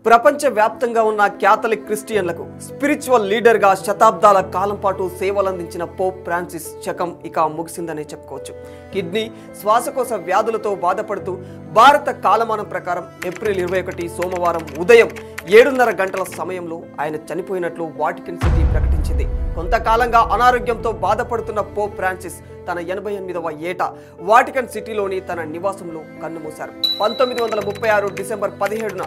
ప్రపంచవ్యాప్తంగా ఉన్న Catholic క్రిస్టియన్లకు spiritual లీడర్గా శతాబ్దాల కాలం పాటు సేవలందించిన పోప్ ఫ్రాన్సిస్ శకం ఇక ముగిసిందనే చెప్పుకోవచ్చు. కిడ్నీ శ్వాసకోశ వ్యాధులతో బాధపడుతూ భారత కాలమానం ప్రకారం ఏప్రిల్ 21 సోమవారం ఉదయం 7:30 గంటల సమయంలో ఆయన చనిపోయినట్లు వాటికన్ సిటీ ప్రకటించింది. కొంతకాలంగా అనారోగ్యంతో బాధపడుతున్న పోప్ ఫ్రాన్సిస్ తన 88వ ఏట వాటికన్ సిటీలోని తన నివాసంలో కన్నుమూశారు. 1936 డిసెంబర్ 17న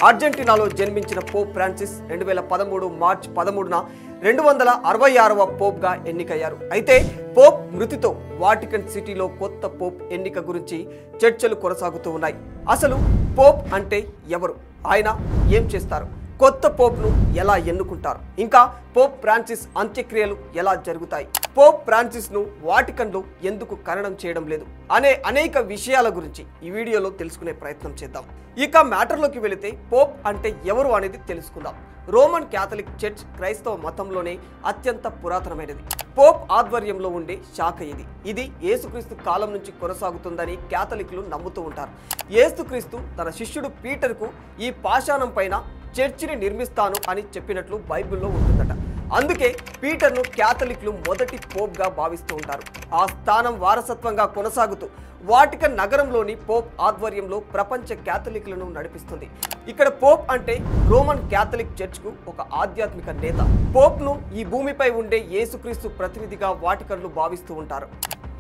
అర్జెంటీనాలో జన్మించిన పోప్ ఫ్రాన్సిస్ 2013 మార్చి 13న 266వ పోప్గా ఎన్నికయ్యారు. అయితే పోప్ మృతితో వాటికన్ సిటీలో కొత్త పోప్ ఎన్నిక గురించి చర్చలు కొనసాగుతూ ఉన్నాయి. అసలు పోప్ అంటే ఎవరు, ఆయన ఏం చేస్తారు, కొత్త పోప్ను ఎలా ఎన్నుకుంటారు, ఇంకా పోప్ ఫ్రాన్సిస్ అంత్యక్రియలు ఎలా జరుగుతాయి, పోప్ ఫ్రాన్సిస్ను వాటికన్లో ఎందుకు ఖననం చేయడం లేదు అనే అనేక విషయాల గురించి ఈ వీడియోలో తెలుసుకునే ప్రయత్నం చేద్దాం. ఇక మ్యాటర్లోకి వెళితే పోప్ అంటే ఎవరు అనేది తెలుసుకుందాం. రోమన్ క్యాథలిక్ చర్చ్ క్రైస్తవ మతంలోనే అత్యంత పురాతనమైనది. పోప్ ఆధ్వర్యంలో ఉండే శాఖ ఇది యేసుక్రీస్తు కాలం నుంచి కొనసాగుతుందని క్యాథలిక్లు నమ్ముతూ ఉంటారు. యేసుక్రీస్తు తన శిష్యుడు పీటర్కు ఈ పాషాణం పైన చర్చిని నిర్మిస్తాను అని చెప్పినట్లు బైబిల్లో ఉంటుందట. అందుకే పీటర్ను క్యాథలిక్లు మొదటి పోప్గా భావిస్తూ ఉంటారు. ఆ స్థానం వారసత్వంగా కొనసాగుతూ వాటికన్ నగరంలోని పోప్ ఆధ్వర్యంలో ప్రపంచ క్యాథలిక్లను నడిపిస్తుంది. ఇక్కడ పోప్ అంటే రోమన్ క్యాథలిక్ చర్చ్కు ఒక ఆధ్యాత్మిక నేత. పోప్ను ఈ భూమిపై ఉండే యేసుక్రీస్తు ప్రతినిధిగా వాటికన్లు భావిస్తూ ఉంటారు.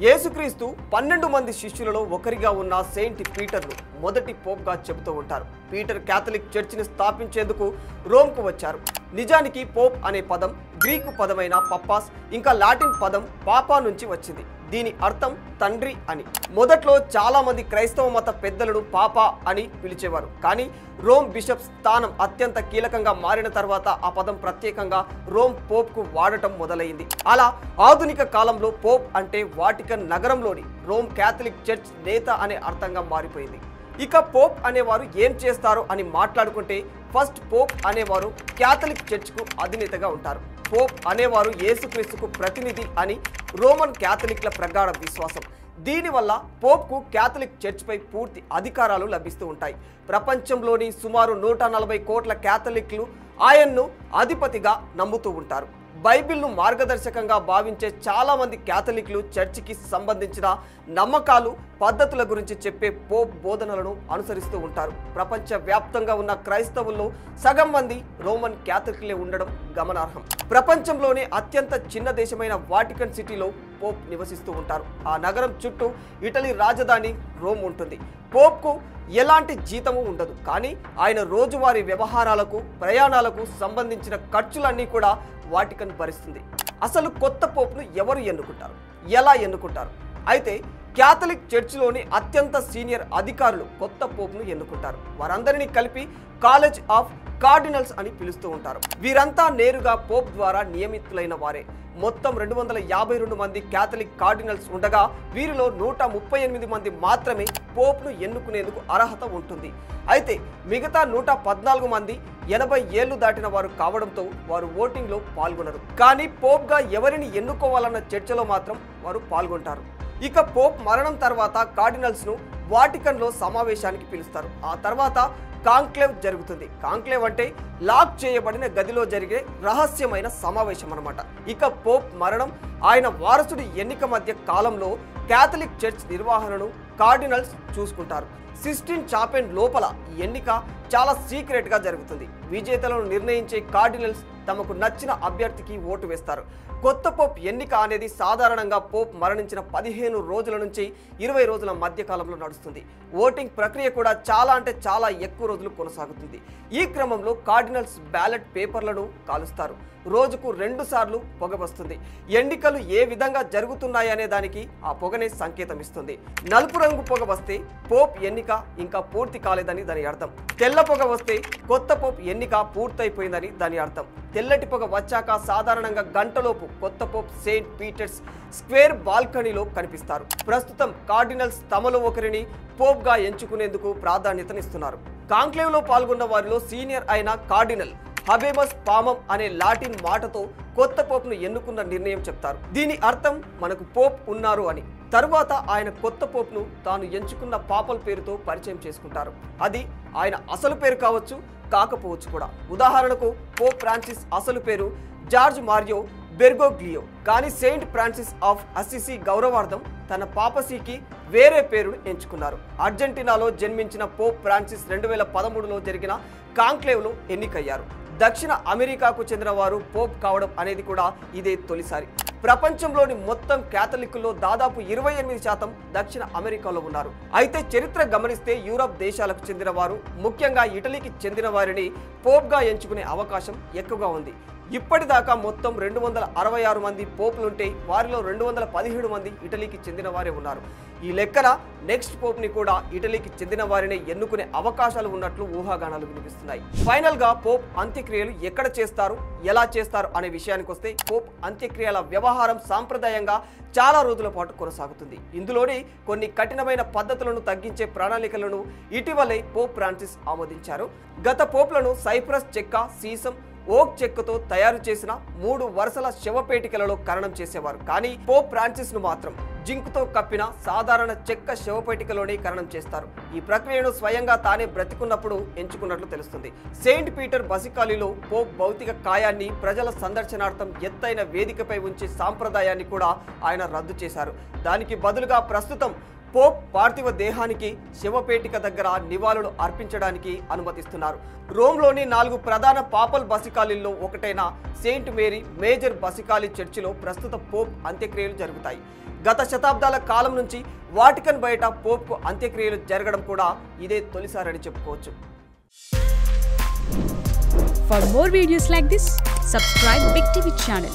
యేసుక్రీస్తు 12 మంది శిష్యులలో ఒకరిగా ఉన్న సెయింట్ పీటర్ను మొదటి పోప్గా చెబుతూ ఉంటారు. పీటర్ క్యాథలిక్ చర్చిని స్థాపించేందుకు రోమ్కు వచ్చారు. నిజానికి పోప్ అనే పదం గ్రీకు పదమైన పప్పాస్ ఇంకా లాటిన్ పదం పాపా నుంచి వచ్చింది. దీని అర్థం తండ్రి అని. మొదట్లో చాలా మంది క్రైస్తవ మత పెద్దలను పాపా అని పిలిచేవారు. కానీ రోమ్ బిషప్ స్థానం అత్యంత కీలకంగా మారిన తర్వాత ఆ పదం ప్రత్యేకంగా రోమ్ పోప్కు వాడటం మొదలైంది. అలా ఆధునిక కాలంలో పోప్ అంటే వాటికన్ నగరంలోని రోమ్ క్యాథలిక్ చర్చ్ నేత అనే అర్థంగా మారిపోయింది. ఇక పోప్ అనేవారు ఏం చేస్తారు అని మాట్లాడుకుంటే ఫస్ట్ పోప్ అనేవారు క్యాథలిక్ చర్చ్కు అధినేతగా ఉంటారు. పోప్ అనేవారు యేసుక్రీస్తుకు ప్రతినిధి అని రోమన్ క్యాథలిక్ల ప్రగాఢ విశ్వాసం. దీనివల్ల పోప్కు క్యాథలిక్ చర్చ్పై పూర్తి అధికారాలు లభిస్తూ ఉంటాయి. ప్రపంచంలోని సుమారు 140 కోట్ల క్యాథలిక్లు ఆయన్ను అధిపతిగా నమ్ముతూ ఉంటారు. బైబిల్ను మార్గదర్శకంగా భావించే చాలా మంది క్యాథలిక్లు చర్చికి సంబంధించిన నమ్మకాలు, పద్ధతుల గురించి చెప్పే పోప్ బోధనలను అనుసరిస్తూ ఉంటారు. ప్రపంచ వ్యాప్తంగా ఉన్న క్రైస్తవుల్లో సగం మంది రోమన్ క్యాథలిక్లే ఉండడం గమనార్హం. ప్రపంచంలోనే అత్యంత చిన్న దేశమైన వాటికన్ సిటీలో పోప్ నివసిస్తూ ఉంటారు. ఆ నగరం చుట్టూ ఇటలీ రాజధాని రోమ్ ఉంటుంది. పోప్కు ఎలాంటి జీతము ఉండదు. కానీ ఆయన రోజువారీ వ్యవహారాలకు, ప్రయాణాలకు సంబంధించిన ఖర్చులన్నీ కూడా వాటికన్ భరిస్తుంది. అసలు కొత్త పోప్ను ఎవరు ఎన్నుకుంటారు, ఎలా ఎన్నుకుంటారు? అయితే క్యాథలిక్ చర్చిలోని అత్యంత సీనియర్ అధికారులు కొత్త పోప్ను ఎన్నుకుంటారు. వారందరినీ కలిపి కాలేజ్ ఆఫ్ కార్డినల్స్ అని పిలుస్తూ ఉంటారు. వీరంతా నేరుగా పోప్ ద్వారా నియమితులైన వారే. మొత్తం 252 మంది క్యాథలిక్ కార్డినల్స్ ఉండగా వీరిలో 138 మంది మాత్రమే పోప్ను ఎన్నుకునేందుకు అర్హత ఉంటుంది. అయితే మిగతా 114 మంది 80 ఏళ్లు దాటిన వారు కావడంతో వారు ఓటింగ్లో పాల్గొనరు. కానీ పోప్గా ఎవరిని ఎన్నుకోవాలన్న చర్చలో మాత్రం వారు పాల్గొంటారు. ఇక పోప్ మరణం తర్వాత కార్డినల్స్ను వాటికన్లో సమావేశానికి పిలుస్తారు. ఆ తర్వాత కాంక్లేవ్ జరుగుతుంది. కాంక్లేవ్ అంటే లాక్ చేయబడిన గదిలో జరిగే రహస్యమైన సమావేశం అన్నమాట. ఇక పోప్ మరణం, ఆయన వారసుడి ఎన్నిక మధ్య కాలంలో క్యాథలిక్ చర్చ్ నిర్వహణను కార్డినల్స్ చూసుకుంటారు. సిస్టీన్ చాపెన్ లోపల ఈ ఎన్నిక చాలా సీక్రెట్గా జరుగుతుంది. విజేతలను నిర్ణయించే కార్డినల్స్ తమకు నచ్చిన అభ్యర్థికి ఓటు వేస్తారు. కొత్త పోప్ ఎన్నిక అనేది సాధారణంగా పోప్ మరణించిన 15 రోజుల నుంచి 20 రోజుల మధ్య కాలంలో నడుస్తుంది. ఓటింగ్ ప్రక్రియ కూడా చాలా ఎక్కువ రోజులు కొనసాగుతుంది. ఈ క్రమంలో కార్డినల్స్ బ్యాలెట్ పేపర్లను కాలుస్తారు. రోజుకు 2 సార్లు పొగ వస్తుంది. ఎన్నికలు ఏ విధంగా జరుగుతున్నాయనే దానికి ఆ పొగనే సంకేతం ఇస్తుంది. నలుపు రంగు పొగ వస్తే పోప్ ఎన్నిక ఇంకా పూర్తి కాలేదని దాని అర్థం. తెల్ల పొగ వస్తే కొత్త పోప్ ఎన్నిక పూర్తయిపోయిందని దాని అర్థం. తెల్లటి పొగ వచ్చాక సాధారణంగా గంటలోపు కొత్త పోప్ సెయింట్ పీటర్స్ స్క్వేర్ బాల్కనీలో కనిపిస్తారు. ప్రస్తుతం కార్డినల్స్ తమలో ఒకరిని పోప్గా ఎంచుకునేందుకు ప్రాధాన్యతనిస్తున్నారు. కాంక్లేవ్లో పాల్గొన్న వారిలో సీనియర్ అయిన కార్డినల్ హబేమస్ పామం అనే లాటిన్ మాటతో కొత్త పోప్ను ఎన్నుకున్న నిర్ణయం చెప్తారు. దీని అర్థం మనకు పోప్ ఉన్నారు అని. తరువాత ఆయన కొత్త పోప్ను తాను ఎంచుకున్న పాపల్ పేరుతో పరిచయం చేసుకుంటారు. అది ఆయన అసలు పేరు కావచ్చు, కాకపోవచ్చు కూడా. ఉదాహరణకు పోప్ ఫ్రాన్సిస్ అసలు పేరు జార్జ్ మారియో బెర్గోగ్లియో, కానీ సెయింట్ ఫ్రాన్సిస్ ఆఫ్ అసిసి గౌరవార్థం తన పాపసీకి వేరే పేరును ఎంచుకున్నారు. అర్జెంటీనాలో జన్మించిన పోప్ ఫ్రాన్సిస్ 2013లో జరిగిన కాంక్లేవ్లో ఎన్నికయ్యారు. దక్షిణ అమెరికాకు చెందిన వారు పోప్ కావడం అనేది కూడా ఇదే తొలిసారి. ప్రపంచంలోని మొత్తం క్యాథలిక్కుల్లో దాదాపు 28% దక్షిణ అమెరికాలో ఉన్నారు. అయితే చరిత్ర గమనిస్తే యూరప్ దేశాలకు చెందిన వారు, ముఖ్యంగా ఇటలీకి చెందిన వారిని పోప్గా ఎంచుకునే అవకాశం ఎక్కువగా ఉంది. ఇప్పటిదాకా మొత్తం 266 మంది పోపులుంటే వారిలో 217 మంది ఇటలీకి చెందిన వారే ఉన్నారు. ఈ లెక్కన నెక్స్ట్ పోప్ని కూడా ఇటలీకి చెందిన వారినే ఎన్నుకునే అవకాశాలు ఉన్నట్లు ఊహాగానాలు వినిపిస్తున్నాయి. ఫైనల్ గా పోప్ అంత్యక్రియలు ఎక్కడ చేస్తారు, ఎలా చేస్తారు అనే విషయానికి వస్తే, పోప్ అంత్యక్రియల వ్యవహారం సాంప్రదాయంగా చాలా రోజుల పాటు కొనసాగుతుంది. ఇందులోని కొన్ని కఠినమైన పద్ధతులను తగ్గించే ప్రణాళికలను ఇటీవలే పోప్ ఫ్రాన్సిస్ ఆమోదించారు. గత పోప్లను సైప్రస్ చెక్క, సీసం, ఓక్ చెక్కతో తయారు చేసిన 3 వరుసల శవపేటికలలో ఖననం చేసేవారు. కానీ పోప్ ఫ్రాన్సిస్ ను మాత్రం జింక్తో కప్పిన సాధారణ చెక్క శవపేటికలోనే ఖననం చేస్తారు. ఈ ప్రక్రియను స్వయంగా తానే బ్రతికున్నప్పుడు ఎంచుకున్నట్లు తెలుస్తుంది. సెయింట్ పీటర్ బసిలికాలో పోప్ భౌతిక కాయాన్ని ప్రజల సందర్శనార్థం ఎత్తైన వేదికపై ఉంచే సాంప్రదాయాన్ని కూడా ఆయన రద్దు చేశారు. దానికి బదులుగా ప్రస్తుతం పోప్ పార్థివ దేహానికి శవపేటిక దగ్గర నివాళులు అర్పించడానికి అనుమతిస్తున్నారు. రోమ్లోని 4 ప్రధాన పాపల్ బసిలికాల్లో ఒకటైన సెయింట్ మేరీ మేజర్ బసిలికా చర్చిలో ప్రస్తుత పోప్ అంత్యక్రియలు జరుగుతాయి. గత శతాబ్దాల కాలం నుంచి వాటికన్ బయట పోప్కు అంత్యక్రియలు జరగడం కూడా ఇదే తొలిసారని చెప్పుకోవచ్చు. For more videos like this, subscribe Big TV channel.